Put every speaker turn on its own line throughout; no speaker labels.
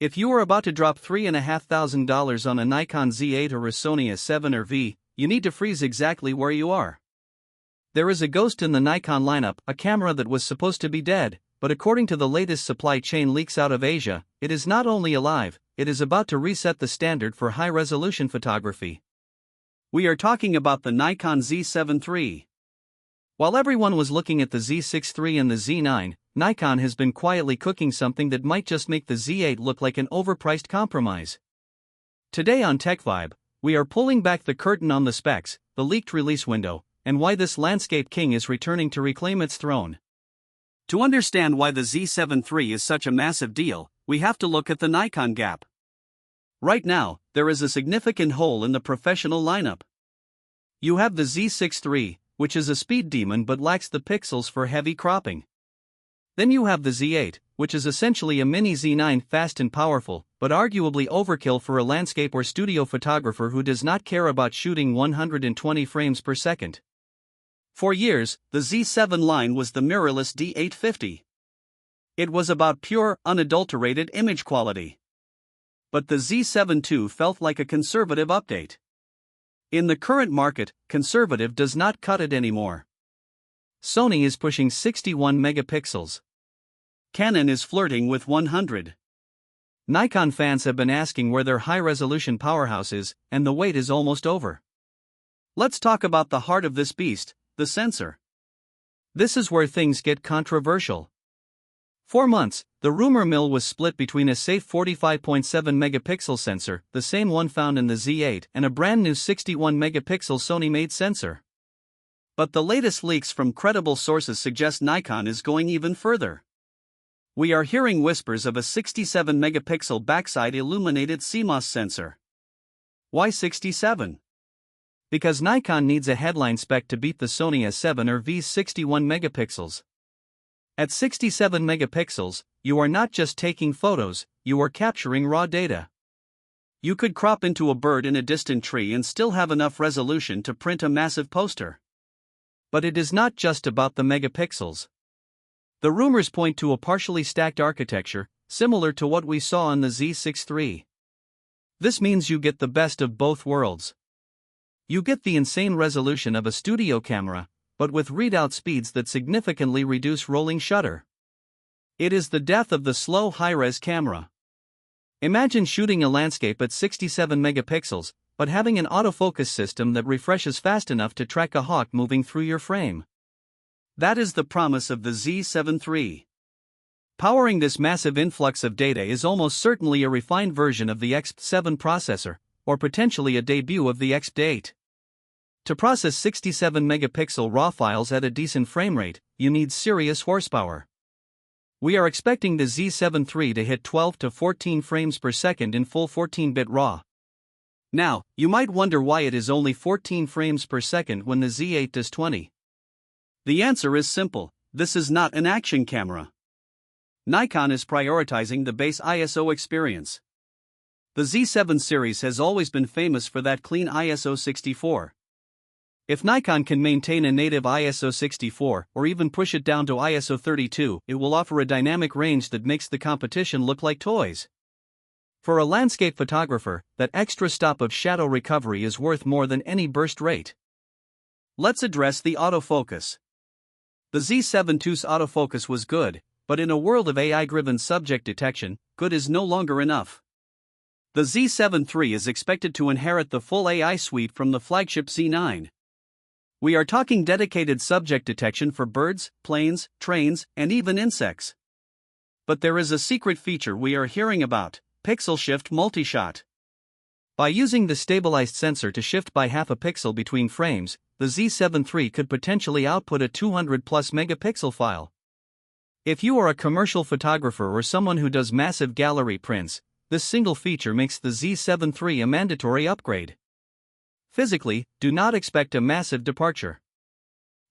If you are about to drop $3,500 on a Nikon Z8 or a Sony Z7 III, you need to freeze exactly where you are. There is a ghost in the Nikon lineup, a camera that was supposed to be dead, but according to the latest supply chain leaks out of Asia, it is not only alive, it is about to reset the standard for high-resolution photography. We are talking about the Nikon Z7 III. While everyone was looking at the Z6 III and the Z9, Nikon has been quietly cooking something that might just make the Z8 look like an overpriced compromise. Today on Tech Vibe, we are pulling back the curtain on the specs, the leaked release window, and why this landscape king is returning to reclaim its throne. To understand why the Z7 III is such a massive deal, we have to look at the Nikon gap. Right now, there is a significant hole in the professional lineup. You have the Z6 III, which is a speed demon but lacks the pixels for heavy cropping. Then you have the Z8, which is essentially a mini Z9, fast and powerful, but arguably overkill for a landscape or studio photographer who does not care about shooting 120 frames per second. For years, the Z7 line was the mirrorless D850. It was about pure, unadulterated image quality. But the Z7 II felt like a conservative update. In the current market, conservative does not cut it anymore. Sony is pushing 61 megapixels. Canon is flirting with 100. Nikon fans have been asking where their high-resolution powerhouse is, and the wait is almost over. Let's talk about the heart of this beast, the sensor. This is where things get controversial. For months, the rumor mill was split between a safe 45.7 megapixel sensor, the same one found in the Z8, and a brand new 61 megapixel Sony-made sensor. But the latest leaks from credible sources suggest Nikon is going even further. We are hearing whispers of a 67 megapixel backside illuminated CMOS sensor. Why 67? Because Nikon needs a headline spec to beat the Sony Z7 or V's 61 megapixels. At 67 megapixels, you are not just taking photos, you are capturing raw data. You could crop into a bird in a distant tree and still have enough resolution to print a massive poster. But it is not just about the megapixels. The rumors point to a partially stacked architecture, similar to what we saw on the Z6 III. This means you get the best of both worlds. You get the insane resolution of a studio camera, but with readout speeds that significantly reduce rolling shutter. It is the death of the slow high-res camera. Imagine shooting a landscape at 67 megapixels, but having an autofocus system that refreshes fast enough to track a hawk moving through your frame. That is the promise of the Z7 III. Powering this massive influx of data is almost certainly a refined version of the X7 processor, or potentially a debut of the X8. To process 67 megapixel RAW files at a decent frame rate, you need serious horsepower. We are expecting the Z7 III to hit 12 to 14 frames per second in full 14-bit RAW. Now, you might wonder why it is only 14 frames per second when the Z8 does 20. The answer is simple: this is not an action camera. Nikon is prioritizing the base ISO experience. The Z7 series has always been famous for that clean ISO 64. If Nikon can maintain a native ISO 64, or even push it down to ISO 32, it will offer a dynamic range that makes the competition look like toys. For a landscape photographer, that extra stop of shadow recovery is worth more than any burst rate. Let's address the autofocus. The Z7 II's autofocus was good, but in a world of AI-driven subject detection, good is no longer enough. The Z7 III is expected to inherit the full AI suite from the flagship Z9. We are talking dedicated subject detection for birds, planes, trains, and even insects. But there is a secret feature we are hearing about: pixel shift multi-shot. By using the stabilized sensor to shift by half a pixel between frames, the Z7 III could potentially output a 200-plus megapixel file. If you are a commercial photographer or someone who does massive gallery prints, this single feature makes the Z7 III a mandatory upgrade. Physically, do not expect a massive departure.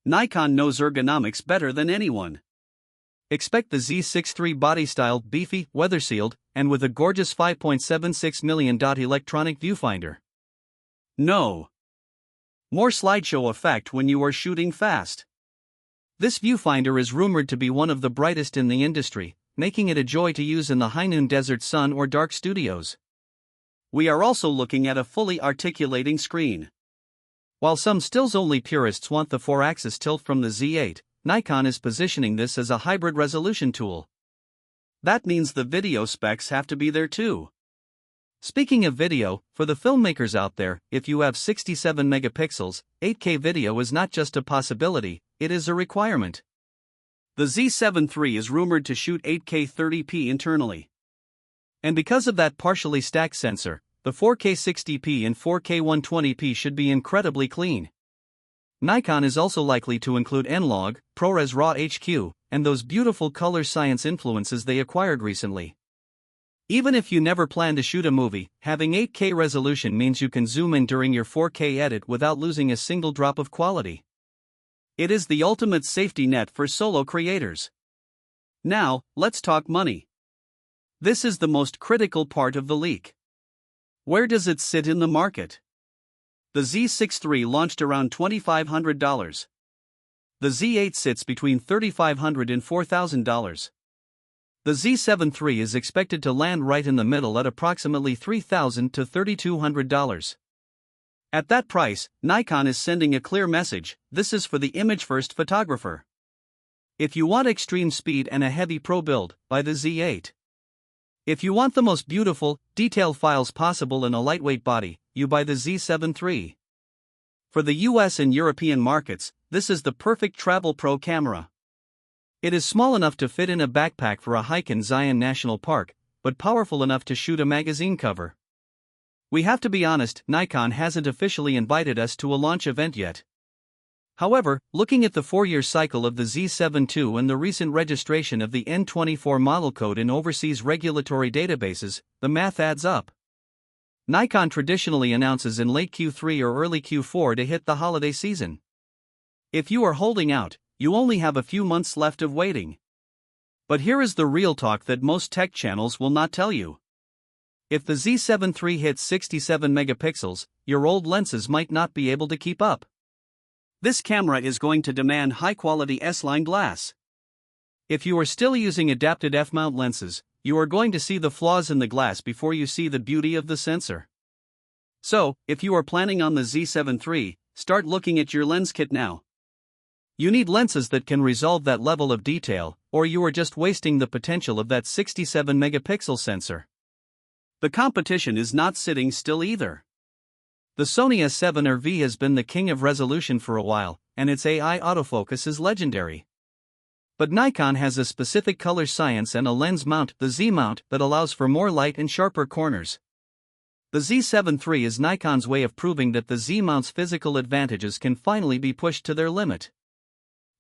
Nikon knows ergonomics better than anyone. Expect the Z6 III body-styled, beefy, weather-sealed, and with a gorgeous 5.76 million electronic viewfinder. No more slideshow effect when you are shooting fast. This viewfinder is rumored to be one of the brightest in the industry, making it a joy to use in the high noon desert sun or dark studios. We are also looking at a fully articulating screen. While some stills-only purists want the 4-axis tilt from the Z8, Nikon is positioning this as a hybrid resolution tool. That means the video specs have to be there too. Speaking of video, for the filmmakers out there, if you have 67 megapixels, 8K video is not just a possibility, it is a requirement. The Z7 III is rumored to shoot 8K 30p internally. And because of that partially stacked sensor, the 4K 60p and 4K 120p should be incredibly clean. Nikon is also likely to include N-Log, ProRes RAW HQ, and those beautiful color science influences they acquired recently. Even if you never plan to shoot a movie, having 8K resolution means you can zoom in during your 4K edit without losing a single drop of quality. It is the ultimate safety net for solo creators. Now, let's talk money. This is the most critical part of the leak. Where does it sit in the market? The Z6 III launched around $2,500. The Z8 sits between $3,500 and $4,000. The Z7 III is expected to land right in the middle at approximately $3,000 to $3,200. At that price, Nikon is sending a clear message: this is for the image-first photographer. If you want extreme speed and a heavy pro build, buy the Z8. If you want the most beautiful, detailed files possible in a lightweight body, you buy the Z7 III. For the US and European markets, this is the perfect travel pro camera. It is small enough to fit in a backpack for a hike in Zion National Park, but powerful enough to shoot a magazine cover. We have to be honest, Nikon hasn't officially invited us to a launch event yet. However, looking at the 4-year cycle of the Z7 II and the recent registration of the N24 model code in overseas regulatory databases, the math adds up. Nikon traditionally announces in late Q3 or early Q4 to hit the holiday season. If you are holding out, you only have a few months left of waiting. But here is the real talk that most tech channels will not tell you. If the Z7 III hits 67 megapixels, your old lenses might not be able to keep up. This camera is going to demand high-quality S-line glass. If you are still using adapted f-mount lenses, you are going to see the flaws in the glass before you see the beauty of the sensor. So, if you are planning on the Z7 III, start looking at your lens kit now. You need lenses that can resolve that level of detail, or you are just wasting the potential of that 67 megapixel sensor. The competition is not sitting still either. The Sony S7 III has been the king of resolution for a while, and its AI autofocus is legendary. But Nikon has a specific color science and a lens mount, the Z mount, that allows for more light and sharper corners. The Z7 III is Nikon's way of proving that the Z mount's physical advantages can finally be pushed to their limit.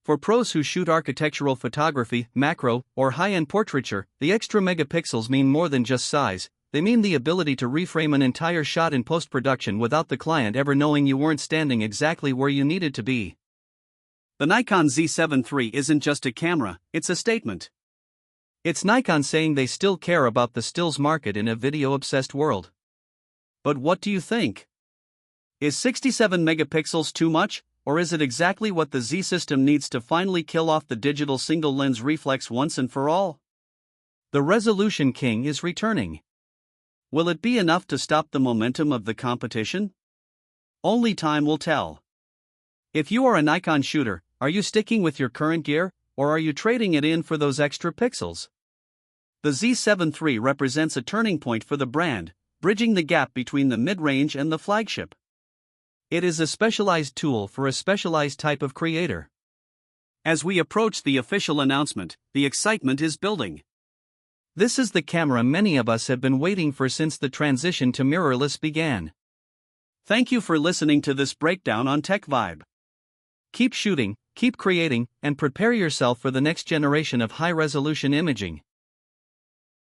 For pros who shoot architectural photography, macro, or high-end portraiture, the extra megapixels mean more than just size. They mean the ability to reframe an entire shot in post-production without the client ever knowing you weren't standing exactly where you needed to be. The Nikon Z7 III isn't just a camera, it's a statement. It's Nikon saying they still care about the stills market in a video-obsessed world. But what do you think? Is 67 megapixels too much, or is it exactly what the Z system needs to finally kill off the digital single-lens reflex once and for all? The resolution king is returning. Will it be enough to stop the momentum of the competition? Only time will tell. If you are a Nikon shooter, are you sticking with your current gear, or are you trading it in for those extra pixels? The Z7 III represents a turning point for the brand, bridging the gap between the mid-range and the flagship. It is a specialized tool for a specialized type of creator. As we approach the official announcement, the excitement is building. This is the camera many of us have been waiting for since the transition to mirrorless began. Thank you for listening to this breakdown on Tech Vibe. Keep shooting, keep creating, and prepare yourself for the next generation of high-resolution imaging.